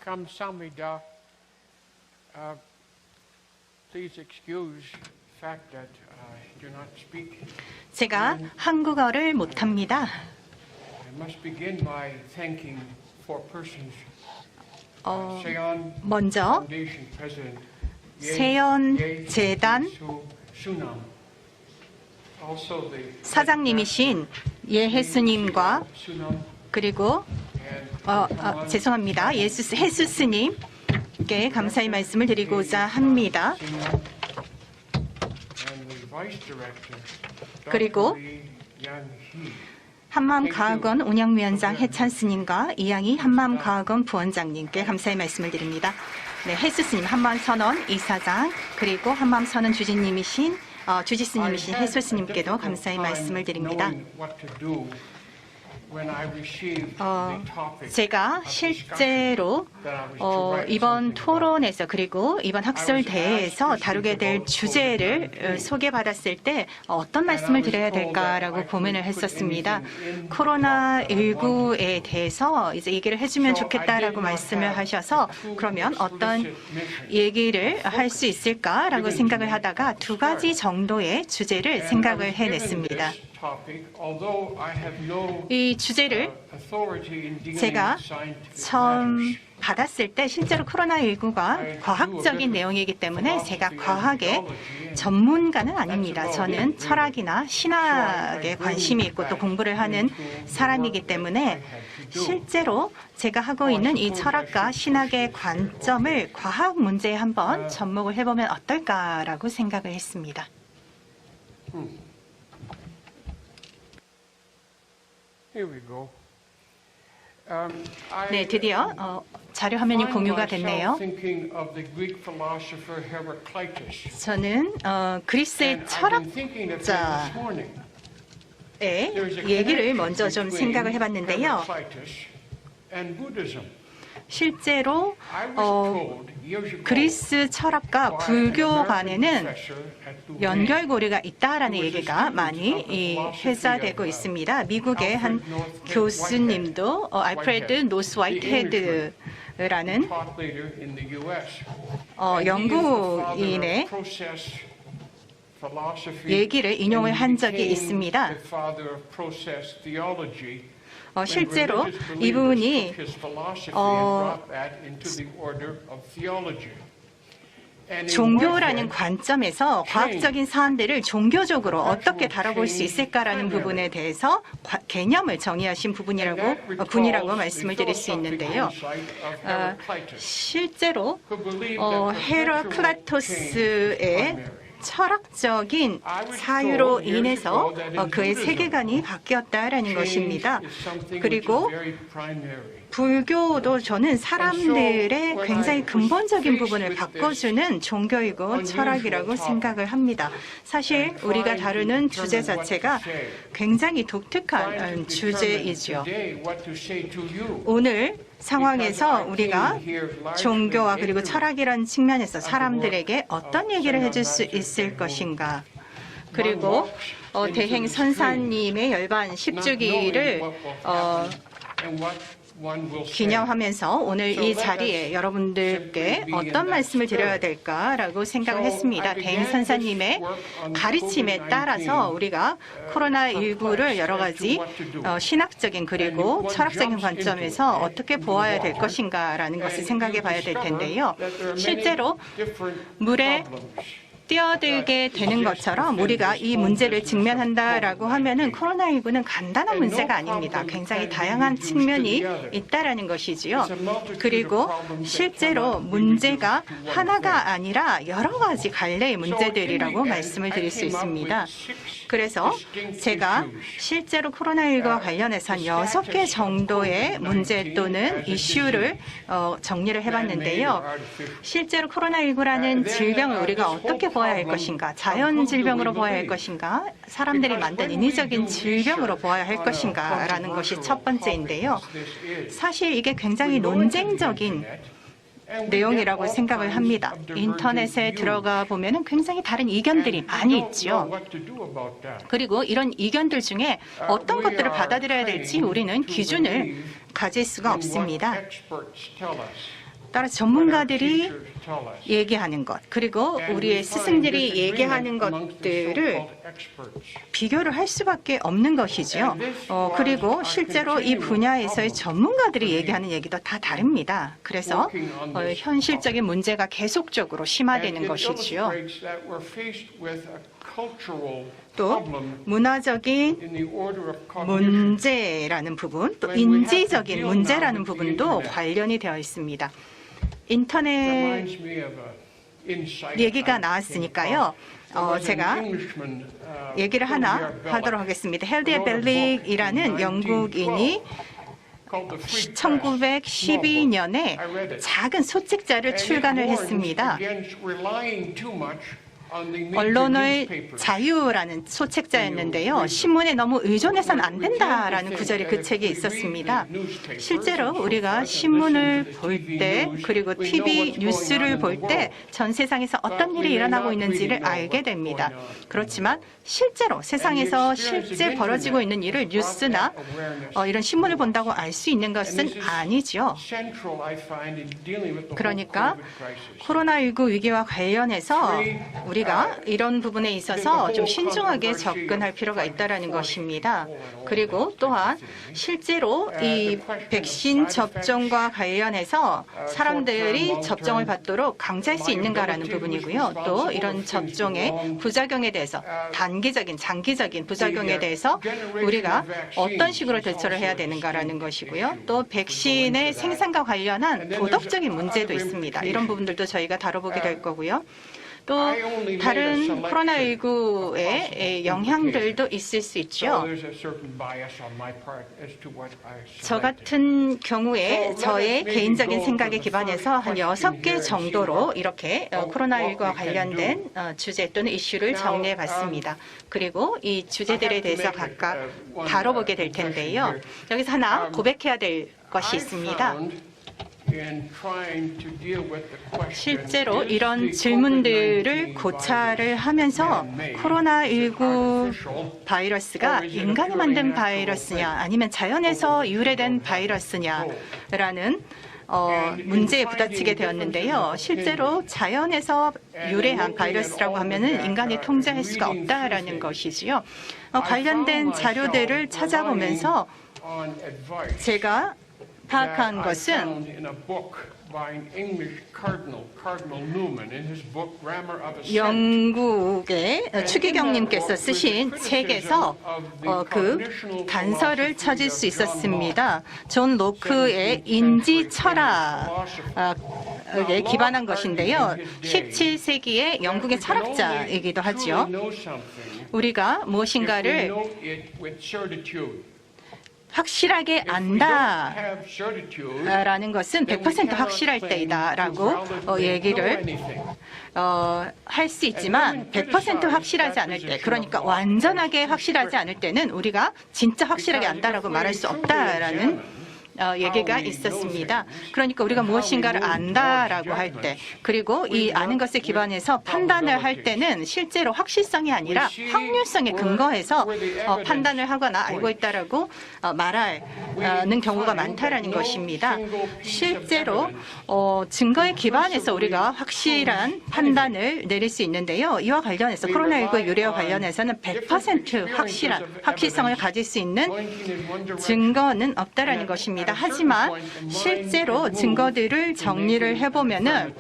감사합니다. Please excuse the fact that I do not speak. 제가 한국어를 못합니다. I must begin by thanking four persons. 먼저 Foundation President 세연 재단 사장님이신 예헤스님과 그리고 죄송합니다. 헤수스님께 감사의 말씀을 드리고자 합니다. 그리고 한마음과학원 운영위원장 해찬스님과 이양희 한마음과학원 부원장님께 감사의 말씀을 드립니다. 네, 헤수스님 한마음선언 이사장 그리고 한마음선언 주지스님이신 헤수스님께도 감사의 말씀을 드립니다. 제가 실제로 이번 토론에서 그리고 이번 학술대회에서 다루게 될 주제를 소개받았을 때 어떤 말씀을 드려야 될까라고 고민을 했었습니다. 코로나19에 대해서 이제 얘기를 해주면 좋겠다라고 말씀을 하셔서 그러면 어떤 얘기를 할 수 있을까라고 생각을 하다가 두 가지 정도의 주제를 생각을 해냈습니다. 이 주제를 제가 처음 받았을 때 실제로 코로나19가 과학적인 내용이기 때문에 제가 과학의 전문가는 아닙니다. 저는 철학이나 신학에 관심이 있고 또 공부를 하는 사람이기 때문에 실제로 제가 하고 있는 이 철학과 신학의 관점을 과학 문제에 한번 접목을 해보면 어떨까라고 생각을 했습니다. 네, 드디어 자료 화면이 공유가 됐네요. 저는 그리스의 철학자의 얘기를 먼저 좀 생각을 해봤는데요. 실제로 그리스 철학과 불교 간에는 연결고리가 있다라는 얘기가 많이 회자되고 있습니다. 미국의 한 교수님도 알프레드 노스 화이트헤드라는 영국인의 얘기를 인용을 한 적이 있습니다. 실제로 이분이 종교라는 관점에서 과학적인 사안들을 종교적으로 어떻게 다뤄볼 수 있을까라는 부분에 대해서 개념을 정의하신 분이라고 말씀을 드릴 수 있는데요. 실제로 헤라클레토스의 철학적인 사유로 인해서 그의 세계관이 바뀌었다라는 것입니다. 그리고 불교도 저는 사람들의 굉장히 근본적인 부분을 바꿔주는 종교이고 철학이라고 생각을 합니다. 사실 우리가 다루는 주제 자체가 굉장히 독특한 주제이죠. 오늘 상황에서 우리가 종교와 그리고 철학이라는 측면에서 사람들에게 어떤 얘기를 해줄 수 있을 것인가. 그리고 대행 선사님의 열반 10주기를 기념하면서 오늘 이 자리에 여러분들께 어떤 말씀을 드려야 될까라고 생각을 했습니다. 대행 선사님의 가르침에 따라서 우리가 코로나19를 여러 가지 신학적인 그리고 철학적인 관점에서 어떻게 보아야 될 것인가라는 것을 생각해 봐야 될 텐데요. 실제로 물에 뛰어들게 되는 것처럼 우리가 이 문제를 직면한다라고 하면은 코로나19는 간단한 문제가 아닙니다. 굉장히 다양한 측면이 있다라는 것이지요. 그리고 실제로 문제가 하나가 아니라 여러 가지 갈래의 문제들이라고 말씀을 드릴 수 있습니다. 그래서 제가 실제로 코로나19와 관련해서 한 6개 정도의 문제 또는 이슈를 정리를 해봤는데요. 실제로 코로나19라는 질병을 우리가 어떻게 보아야 할 것인가, 자연 질병으로 보아야 할 것인가, 사람들이 만든 인위적인 질병으로 보아야 할 것인가 라는 것이 첫 번째인데요. 사실 이게 굉장히 논쟁적인 내용이라고 생각을 합니다. 인터넷에 들어가 보면 굉장히 다른 이견들이 많이 있죠. 그리고 이런 이견들 중에 어떤 것들을 받아들여야 될지 우리는 기준을 가질 수가 없습니다. 따라서 전문가들이 얘기하는 것, 그리고 우리의 스승들이 얘기하는 것들을 비교를 할 수밖에 없는 것이지요. 그리고 실제로 이 분야에서의 전문가들이 얘기하는 얘기도 다 다릅니다. 그래서 현실적인 문제가 계속적으로 심화되는 것이지요. 또 문화적인 문제라는 부분, 또 인지적인 문제라는 부분도 관련이 되어 있습니다. 인터넷 얘기가 나왔으니까요. 제가 얘기를 하나 하도록 하겠습니다. 헬디에 벨릭이라는 영국인이 1912년에 작은 소책자를 출간을 했습니다. 언론의 자유라는 소책자였는데요. 신문에 너무 의존해서는 안 된다라는 구절이 그 책에 있었습니다. 실제로 우리가 신문을 볼 때 그리고 TV 뉴스를 볼 때 전 세상에서 어떤 일이 일어나고 있는지를 알게 됩니다. 그렇지만 실제로 세상에서 실제 벌어지고 있는 일을 뉴스나 이런 신문을 본다고 알 수 있는 것은 아니죠. 그러니까 코로나19 위기와 관련해서 우리가 이런 부분에 있어서 좀 신중하게 접근할 필요가 있다는 것입니다. 그리고 또한 실제로 이 백신 접종과 관련해서 사람들이 접종을 받도록 강제할 수 있는가라는 부분이고요. 또 이런 접종의 부작용에 대해서 단기적인, 장기적인 부작용에 대해서 우리가 어떤 식으로 대처를 해야 되는가라는 것이고요. 또 백신의 생산과 관련한 도덕적인 문제도 있습니다. 이런 부분들도 저희가 다뤄보게 될 거고요. 또 다른 코로나19의 영향들도 있을 수 있죠. 저 같은 경우에 저의 개인적인 생각에 기반해서 한 6개 정도로 이렇게 코로나19와 관련된 주제 또는 이슈를 정리해 봤습니다. 그리고 이 주제들에 대해서 각각 다뤄보게 될 텐데요. 여기서 하나 고백해야 될 것이 있습니다. 실제로 이런 질문들을 고찰을 하면서 코로나19 바이러스가 인간이 만든 바이러스냐 아니면 자연에서 유래된 바이러스냐라는 문제에 부딪히게 되었는데요. 실제로 자연에서 유래한 바이러스라고 하면은 인간이 통제할 수가 없다라는 것이지요. 관련된 자료들을 찾아보면서 제가 파악한 것은 영국의 추기경님께서 쓰신 책에서 그 단서를 찾을 수 있었습니다. 존 로크의 인지 철학에 기반한 것인데요. 17세기의 영국의 철학자이기도 하죠. 우리가 무엇인가를 확실하게 안다라는 것은 100% 확실할 때이다라고 얘기를 할 수 있지만 100% 확실하지 않을 때, 그러니까 완전하게 확실하지 않을 때는 우리가 진짜 확실하게 안다라고 말할 수 없다라는 얘기가 있었습니다. 그러니까 우리가 무엇인가를 안다라고 할 때, 그리고 이 아는 것에 기반해서 판단을 할 때는 실제로 확실성이 아니라 확률성에 근거해서 판단을 하거나 알고 있다라고 말하는 경우가 많다라는 것입니다. 실제로 증거에 기반해서 우리가 확실한 판단을 내릴 수 있는데요. 이와 관련해서 코로나19 유래와 관련해서는 100% 확실성을 가질 수 있는 증거는 없다라는 것입니다. 하지만 실제로 증거들을 정리를 해보면은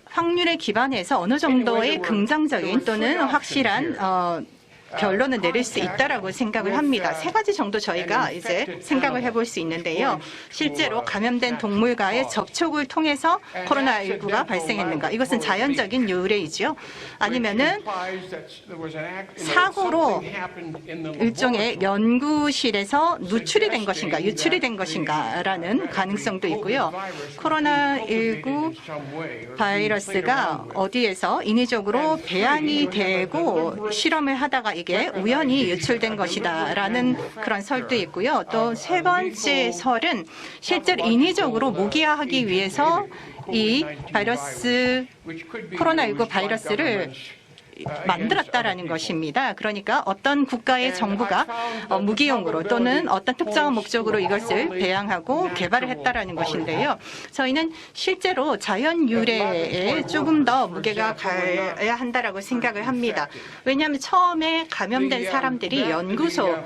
확률에 기반해서 어느 정도의 긍정적인 또는 확실한 결론을 내릴 수 있다라고 생각을 합니다. 3가지 정도 저희가 이제 생각을 해볼 수 있는데요. 실제로 감염된 동물과의 접촉을 통해서 코로나19가 발생했는가? 이것은 자연적인 유래이죠. 아니면은 사고로 일종의 연구실에서 누출이 된 것인가, 유출이 된 것인가라는 가능성도 있고요. 코로나19 바이러스가 어디에서 인위적으로 배양이 되고 실험을 하다가 이게 우연히 유출된 것이다라는 그런 설도 있고요. 또 3번째 설은 실제로 인위적으로 무기화하기 위해서 이 바이러스, 코로나19 바이러스를 만들었다라는 것입니다. 그러니까 어떤 국가의 정부가 무기용으로 또는 어떤 특정한 목적으로 이것을 배양하고 개발을 했다라는 것인데요. 저희는 실제로 자연 유래에 조금 더 무게가 가야 한다라고 생각을 합니다. 왜냐하면 처음에 감염된 사람들이 연구소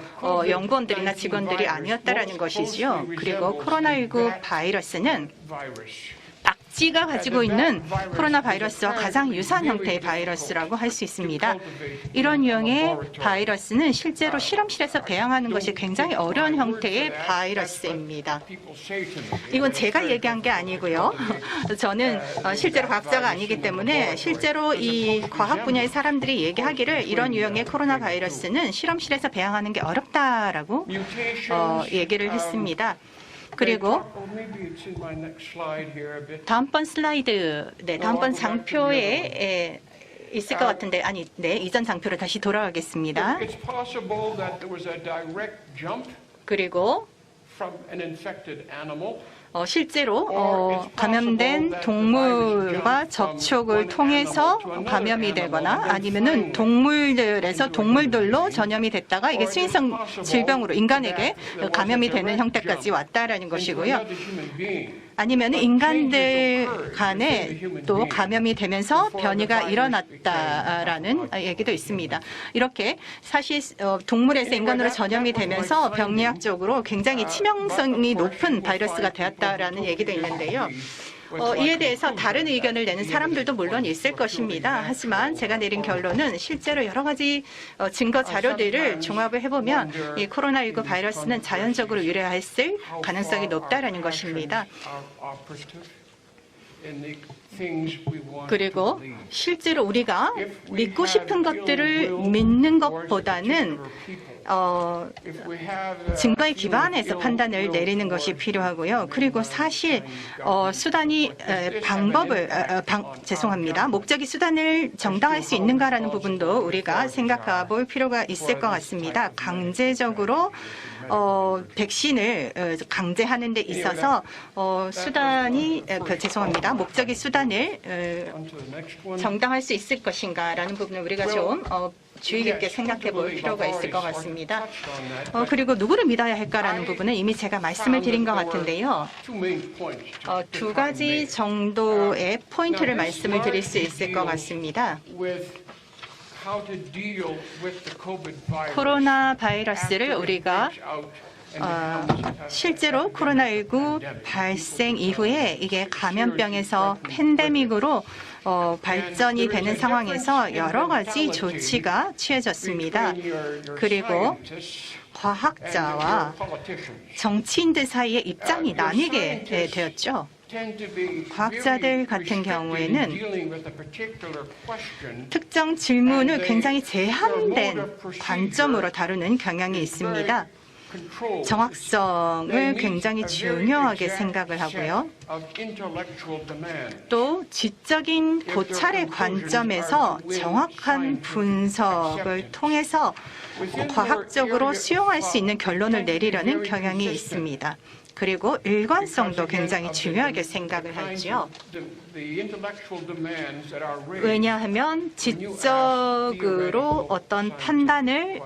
연구원들이나 직원들이 아니었다라는 것이지요. 그리고 코로나19 바이러스는 낙지가 가지고 있는 코로나 바이러스와 가장 유사한 형태의 바이러스라고 할 수 있습니다. 이런 유형의 바이러스는 실제로 실험실에서 배양하는 것이 굉장히 어려운 형태의 바이러스입니다. 이건 제가 얘기한 게 아니고요. 저는 실제로 과학자가 아니기 때문에 실제로 이 과학 분야의 사람들이 얘기하기를 이런 유형의 코로나 바이러스는 실험실에서 배양하는 게 어렵다라고 얘기를 했습니다. 그리고 다음번 슬라이드, 다음번 장표에 있을 것 같은데, 이전 장표로 다시 돌아가겠습니다. 그리고 실제로 감염된 동물과 접촉을 통해서 감염이 되거나 아니면은 동물들에서 동물들로 전염이 됐다가 이게 수인성 질병으로 인간에게 감염이 되는 형태까지 왔다라는 것이고요. 아니면 인간들 간에 또 감염이 되면서 변이가 일어났다라는 얘기도 있습니다. 이렇게 사실 동물에서 인간으로 전염이 되면서 병리학적으로 굉장히 치명성이 높은 바이러스가 되었다라는 얘기도 있는데요. 이에 대해서 다른 의견을 내는 사람들도 물론 있을 것입니다. 하지만 제가 내린 결론은 실제로 여러 가지 증거 자료들을 종합을 해보면 이 코로나19 바이러스는 자연적으로 유래했을 가능성이 높다라는 것입니다. 그리고 실제로 우리가 믿고 싶은 것들을 믿는 것보다는 증거에 기반해서 판단을 내리는 것이 필요하고요. 그리고 사실 수단이 목적이 수단을 정당할 수 있는가라는 부분도 우리가 생각해 볼 필요가 있을 것 같습니다. 강제적으로 백신을 강제하는 데 있어서 목적이 수단을 정당할 수 있을 것인가라는 부분을 우리가 좀 주의 깊게 생각해 볼 필요가 있을 것 같습니다. 그리고 누구를 믿어야 할까라는 부분은 이미 제가 말씀을 드린 것 같은데요. 두 가지 정도의 포인트를 말씀을 드릴 수 있을 것 같습니다. 코로나 바이러스를 우리가 실제로 코로나19 발생 이후에 이게 감염병에서 팬데믹으로 발전이 되는 상황에서 여러 가지 조치가 취해졌습니다. 그리고 과학자와 정치인들 사이에 입장이 나뉘게 되었죠. 과학자들 같은 경우에는 특정 질문을 굉장히 제한된 관점으로 다루는 경향이 있습니다. 정확성을 굉장히 중요하게 생각을 하고요. 또 지적인 고찰의 관점에서 정확한 분석을 통해서 과학적으로 수용할 수 있는 결론을 내리려는 경향이 있습니다. 그리고 일관성도 굉장히 중요하게 생각을 하지요. 왜냐하면 지적으로 어떤 판단을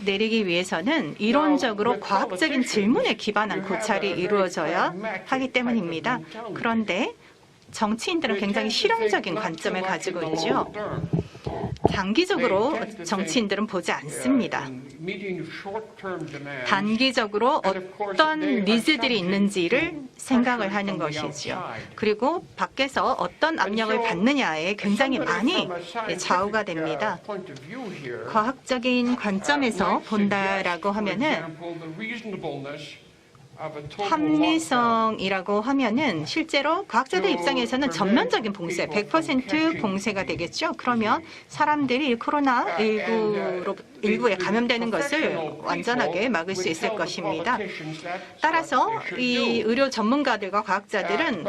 내리기 위해서는 이론적으로 과학적인 질문에 기반한 고찰이 이루어져야 하기 때문입니다. 그런데 정치인들은 굉장히 실용적인 관점을 가지고 있죠. 장기적으로 정치인들은 보지 않습니다. 단기적으로 어떤 니즈들이 있는지를 생각을 하는 것이지요. 그리고 밖에서 어떤 압력을 받느냐에 굉장히 많이 좌우가 됩니다. 과학적인 관점에서 본다라고 하면은 합리성이라고 하면은 실제로 과학자들 입장에서는 전면적인 봉쇄, 100% 봉쇄가 되겠죠. 그러면 사람들이 코로나19로 일부에 감염되는 것을 완전하게 막을 수 있을 것입니다. 따라서 이 의료 전문가들과 과학자들은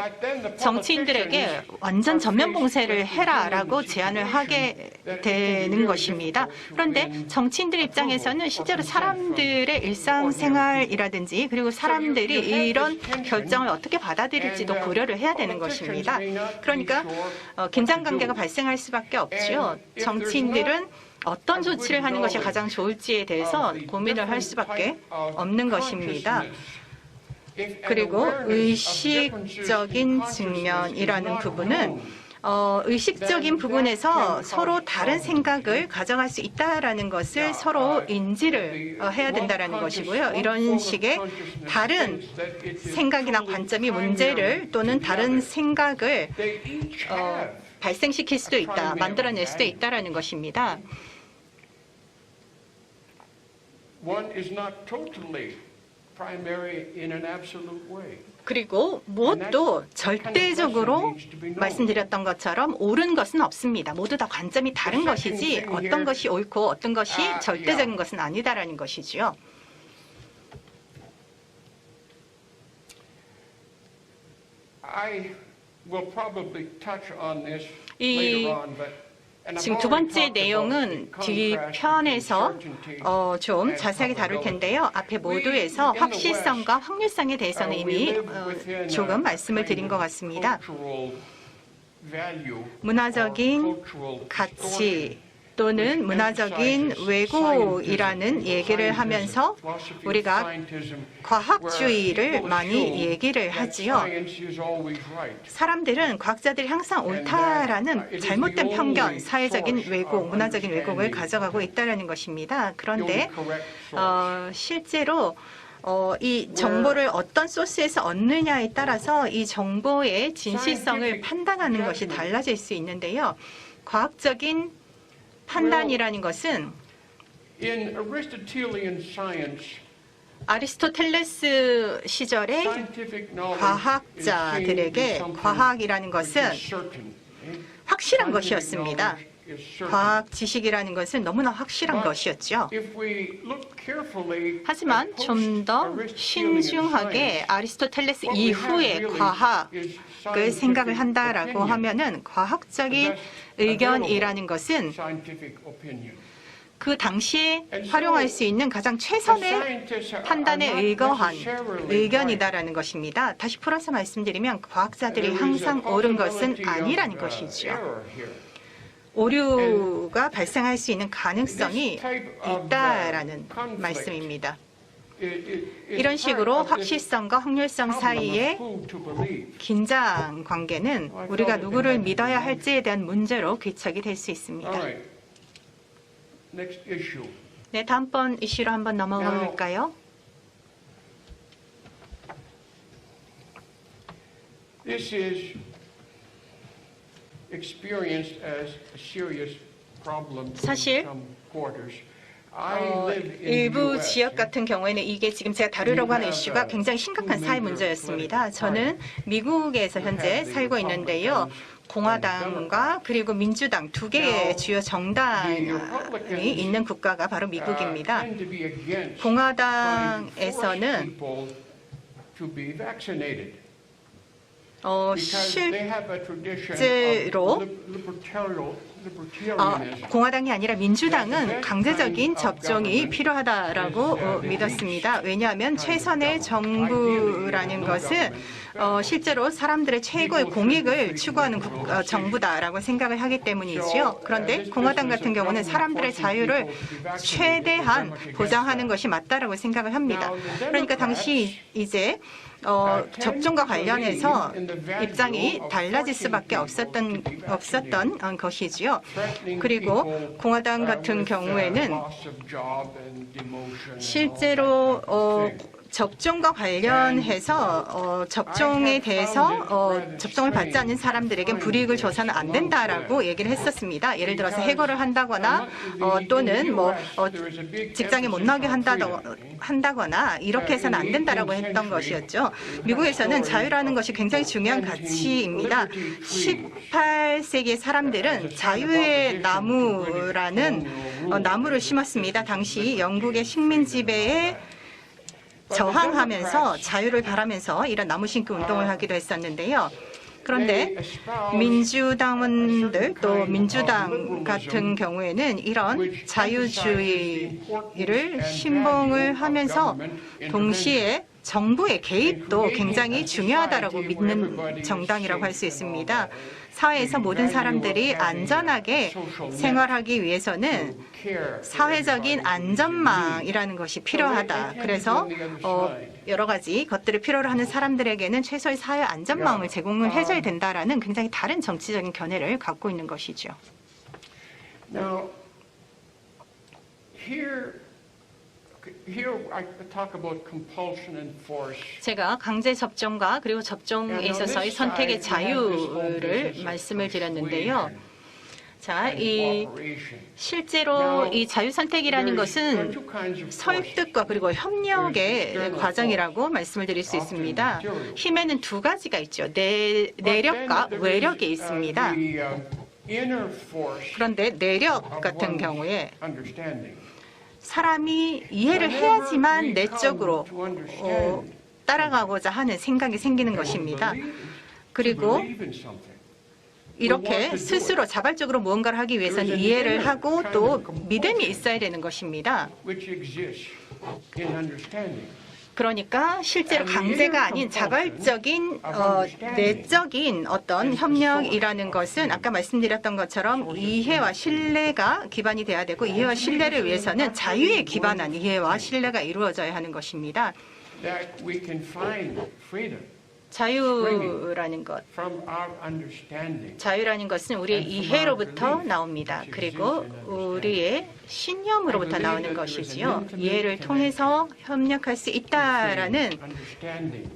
정치인들에게 완전 전면 봉쇄를 해라라고 제안을 하게 되는 것입니다. 그런데 정치인들 입장에서는 실제로 사람들의 일상생활이라든지 그리고 사람들이 이런 결정을 어떻게 받아들일지도 고려를 해야 되는 것입니다. 그러니까 긴장관계가 발생할 수밖에 없죠. 정치인들은 어떤 조치를 하는 것이 가장 좋을지에 대해서 고민을 할 수밖에 없는 것입니다. 그리고 의식적인 측면이라는 부분은 의식적인 부분에서 서로 다른 생각을 가져갈 수 있다라는 것을 서로 인지를 해야 된다라는 것이고요. 이런 식의 다른 생각이나 관점이 문제를 또는 다른 생각을 발생시킬 수도 있다, 만들어낼 수도 있다라는 것입니다. 그리고 무엇도 절대적으로 말씀드렸던 것처럼 옳은 것은 없습니다. 모두 다 관점이 다른 것이지 어떤 것이 옳고 어떤 것이 절대적인 것은 아니다라는 것이지요. 지금 두 번째 내용은 뒤편에서 좀 자세하게 다룰 텐데요. 앞에 모두에서 확실성과 확률성에 대해서는 이미 조금 말씀을 드린 것 같습니다. 문화적인 가치 또는 문화적인 왜곡이라는 얘기를 하면서 우리가 과학주의를 많이 얘기를 하지요. 사람들은 과학자들이 항상 옳다라는 잘못된 편견, 사회적인 왜곡, 문화적인 왜곡을 가져가고 있다는 것입니다. 그런데 실제로 이 정보를 어떤 소스에서 얻느냐에 따라서 이 정보의 진실성을 판단하는 것이 달라질 수 있는데요. 과학적인 판단이라는 것은 아리스토텔레스 시절의 과학자들에게 과학이라는 것은 확실한 것이었습니다. 과학 지식이라는 것은 너무나 확실한 것이었죠. 하지만 좀 더 신중하게 아리스토텔레스 이후의 과학을 생각을 한다라고 하면은 과학적인 의견이라는 것은 그 당시에 활용할 수 있는 가장 최선의 판단에 의거한 의견이다라는 것입니다. 다시 풀어서 말씀드리면 과학자들이 항상 옳은 것은 아니라는 것이죠. 오류가 발생할 수 있는 가능성이 있다라는 말씀입니다. 이런 식으로 확실성과 확률성 사이의 긴장 관계는 우리가 누구를 믿어야 할지에 대한 문제로 귀착이 될 수 있습니다. 네, 다음번 이슈로 한번 넘어가 볼까요? 사실 일부 지역 같은 경우에는 이게 지금 제가 다루려고 하는 이슈가 굉장히 심각한 사회 문제였습니다. 저는 미국에서 현재 살고 있는데요. 공화당과 그리고 민주당 두 개의 주요 정당이 있는 국가가 바로 미국입니다. 공화당에서는 실제로 공화당이 아니라 민주당은 강제적인 접종이 필요하다라고 믿었습니다. 왜냐하면 최선의 정부라는 것은 실제로 사람들의 최고의 공익을 추구하는 정부다라고 생각을 하기 때문이지요. 그런데 공화당 같은 경우는 사람들의 자유를 최대한 보장하는 것이 맞다라고 생각을 합니다. 그러니까 당시 이제 접종과 관련해서 입장이 달라질 수밖에 없었던 것이지요. 그리고 공화당 같은 경우에는 실제로 접종과 관련해서 접종에 대해서 접종을 받지 않는 사람들에게 불이익을 줘서는 안 된다라고 얘기를 했었습니다. 예를 들어서 해고를 한다거나 또는 직장에 못 나게 한다거나 이렇게 해서는 안 된다라고 했던 것이었죠. 미국에서는 자유라는 것이 굉장히 중요한 가치입니다. 18세기의 사람들은 자유의 나무라는 나무를 심었습니다. 당시 영국의 식민 지배에 저항하면서 자유를 바라면서 이런 나무 심기 운동을 하기도 했었는데요. 그런데 민주당원들 또 민주당 같은 경우에는 이런 자유주의를 신봉을 하면서 동시에 정부의 개입도 굉장히 중요하다고 믿는 정당이라고 할 수 있습니다. 사회에서 모든 사람들이 안전하게 생활하기 위해서는 사회적인 안전망이라는 것이 필요하다. 그래서 여러 가지 것들을 필요로 하는 사람들에게는 최소의 사회 안전망을 제공을 해줘야 된다라는 굉장히 다른 정치적인 견해를 갖고 있는 것이죠. Now, here I talk about compulsion and force. 제가 강제 접종과 그리고 접종에 있어서의 선택의 자유를 말씀을 드렸는데요. 자, 실제로 이 자유 선택이라는 것은 설득과 그리고 협력의 과정이라고 말씀을 드릴 수 있습니다. 힘에는 두 가지가 있죠. 내력과 외력이 있습니다. 그런데 내력 같은 경우에 사람이 이해를 해야지만 내적으로 따라가고자 하는 생각이 생기는 것입니다. 그리고 이렇게 스스로 자발적으로 무언가를 하기 위해서는 이해를 하고 또 믿음이 있어야 되는 것입니다. 그러니까 실제로 강제가 아닌 자발적인 내적인 어떤 협력이라는 것은 아까 말씀드렸던 것처럼 이해와 신뢰가 기반이 돼야 되고 이해와 신뢰를 위해서는 자유에 기반한 이해와 신뢰가 이루어져야 하는 것입니다. 자유라는 것은 우리의 이해로부터 나옵니다. 그리고 우리의 신념으로부터 나오는 것이지요. 이해를 통해서 협력할 수 있다라는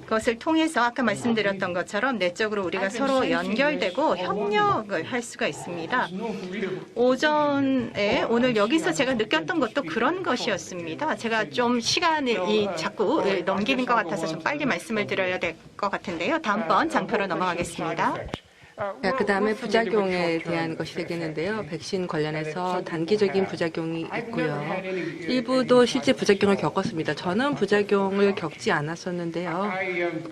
것을 통해서 아까 말씀드렸던 것처럼 내적으로 우리가 서로 연결되고 협력을 할 수가 있습니다. 오전에 오늘 여기서 제가 느꼈던 것도 그런 것이었습니다. 제가 좀 시간을 자꾸 넘기는 것 같아서 좀 빨리 말씀을 드려야 될 것 같은데요. 다음번 장표로 넘어가겠습니다. 그다음에 부작용에 대한 것이 되겠는데요. 백신 관련해서 단기적인 부작용이 있고요. 일부도 실제 부작용을 겪었습니다. 저는 부작용을 겪지 않았었는데요.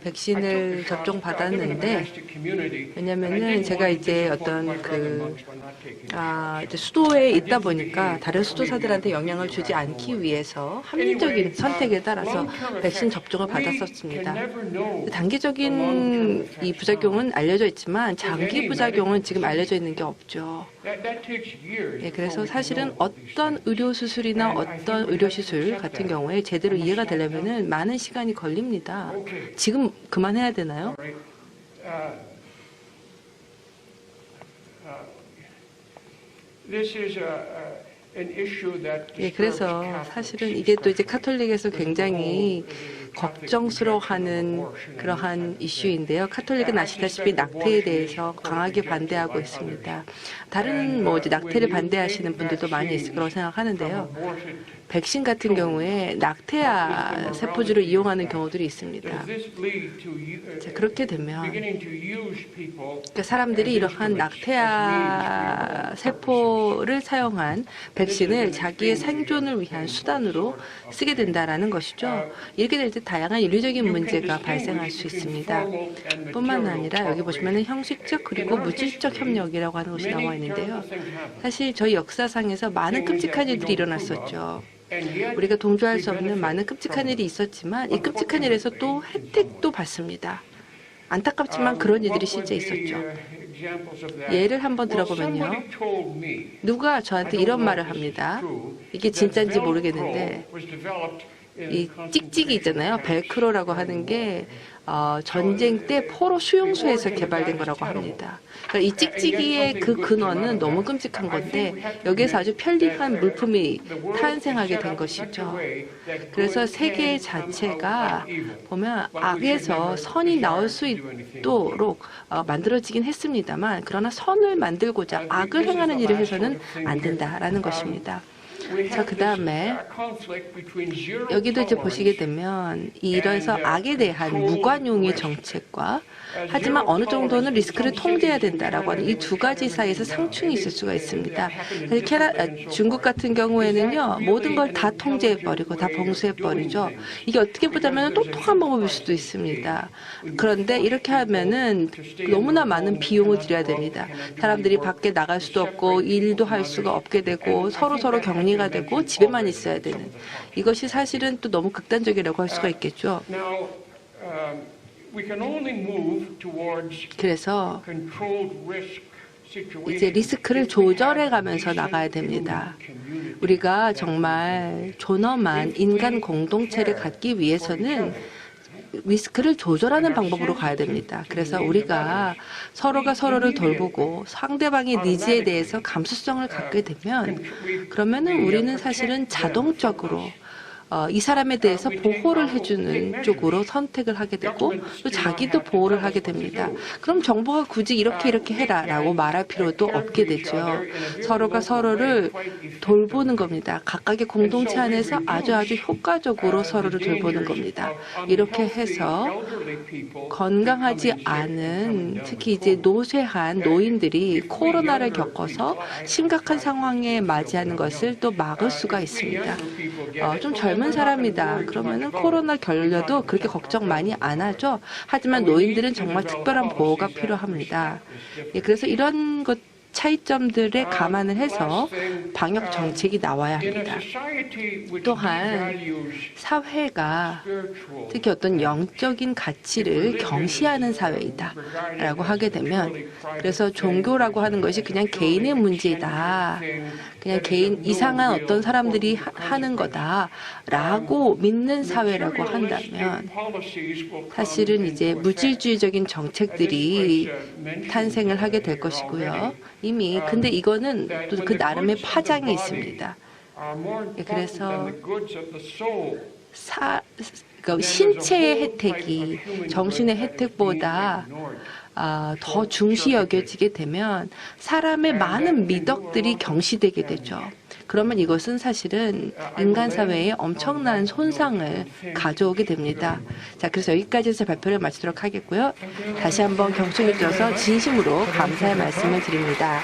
백신을 접종받았는데 왜냐면은 제가 이제 어떤 이제 수도에 있다 보니까 다른 수도사들한테 영향을 주지 않기 위해서 합리적인 선택에 따라서 백신 접종을 받았었습니다. 단기적인 이 부작용은 알려져 있지만 장기 부작용은 지금 알려져 있는 게 없죠. 그래서 사실은 어떤 의료수술이나 어떤 의료시술 같은 경우에 제대로 이해가 되려면 많은 시간이 걸립니다. 지금 그만해야 되나요? 그래서 사실은 이게 또 이제 카톨릭에서 굉장히 걱정스러워하는 그러한 이슈인데요. 카톨릭은 아시다시피 낙태에 대해서 강하게 반대하고 있습니다. 다른 이제 낙태를 반대하시는 분들도 많이 있을 거라고 생각하는데요. 백신 같은 경우에 낙태아 세포주를 이용하는 경우들이 있습니다. 자, 그렇게 되면 사람들이 이러한 낙태아 세포를 사용한 백신을 자기의 생존을 위한 수단으로 쓰게 된다라는 것이죠. 이렇게 될 때 다양한 윤리적인 문제가 발생할 수 있습니다. 뿐만 아니라 여기 보시면 형식적 그리고 물질적 협력이라고 하는 것이 나와 있는데요. 사실 저희 역사상에서 많은 끔찍한 일들이 일어났었죠. 우리가 동조할 수 없는 많은 끔찍한 일이 있었지만 이 끔찍한 일에서 또 혜택도 받습니다. 안타깝지만 그런 일들이 실제 있었죠. 예를 한번 들어보면요. 누가 저한테 이런 말을 합니다. 이게 진짜인지 모르겠는데 이 찍찍이 있잖아요. 벨크로라고 하는 게 전쟁 때 포로 수용소에서 개발된 거라고 합니다. 그러니까 이 찍찍이의 그 근원은 너무 끔찍한 건데 여기에서 아주 편리한 물품이 탄생하게 된 것이죠. 그래서 세계 자체가 보면 악에서 선이 나올 수 있도록 만들어지긴 했습니다만 그러나 선을 만들고자 악을 행하는 일을 해서는 안 된다라는 것입니다. 자, 그 다음에 여기도 이제 보시게 되면 이래서 악에 대한 무관용의 정책과 하지만 어느 정도는 리스크를 통제해야 된다라고 하는 이 두 가지 사이에서 상충이 있을 수가 있습니다. 중국 같은 경우에는요, 모든 걸 다 통제해버리고 다 봉쇄해버리죠. 이게 어떻게 보자면 똑똑한 방법일 수도 있습니다. 그런데 이렇게 하면은 너무나 많은 비용을 들여야 됩니다. 사람들이 밖에 나갈 수도 없고 일도 할 수가 없게 되고 서로 격리가 되고 집에만 있어야 되는 이것이 사실은 또 너무 극단적이라고 할 수가 있겠죠. 그래서 이제 리스크를 조절해 가면서 나가야 됩니다. 우리가 정말 존엄한 인간 공동체를 갖기 위해서는 리스크를 조절하는 방법으로 가야 됩니다. 그래서 우리가 서로가 서로를 돌보고 상대방의 니즈에 대해서 감수성을 갖게 되면 그러면은 우리는 사실은 자동적으로 이 사람에 대해서 보호를 해주는 쪽으로 선택을 하게 되고 또 자기도 보호를 하게 됩니다. 그럼 정부가 굳이 이렇게 해라라고 말할 필요도 없게 되죠. 서로가 서로를 돌보는 겁니다. 각각의 공동체 안에서 아주 효과적으로 서로를 돌보는 겁니다. 이렇게 해서 건강하지 않은 특히 이제 노쇠한 노인들이 코로나를 겪어서 심각한 상황에 맞이하는 것을 또 막을 수가 있습니다. 좀 젊은 사람이다. 그러면은 코로나 걸려도 그렇게 걱정 많이 안 하죠. 하지만 노인들은 정말 특별한 보호가 필요합니다. 그래서 이런 것 차이점들에 감안을 해서 방역 정책이 나와야 합니다. 또한 사회가 특히 어떤 영적인 가치를 경시하는 사회이다라고 하게 되면 그래서 종교라고 하는 것이 그냥 개인의 문제다. 그냥 개인 이상한 어떤 사람들이 하는 거다라고 믿는 사회라고 한다면 사실은 이제 물질주의적인 정책들이 탄생을 하게 될 것이고요. 이미 근데 이거는 또 그 나름의 파장이 있습니다. 그래서 그러니까 신체의 혜택이 정신의 혜택보다 더 중시 여겨지게 되면 사람의 많은 미덕들이 경시되게 되죠. 그러면 이것은 사실은 인간 사회에 엄청난 손상을 가져오게 됩니다. 자, 그래서 여기까지 해서 발표를 마치도록 하겠고요. 다시 한번 경청해 주셔서 진심으로 감사의 말씀을 드립니다.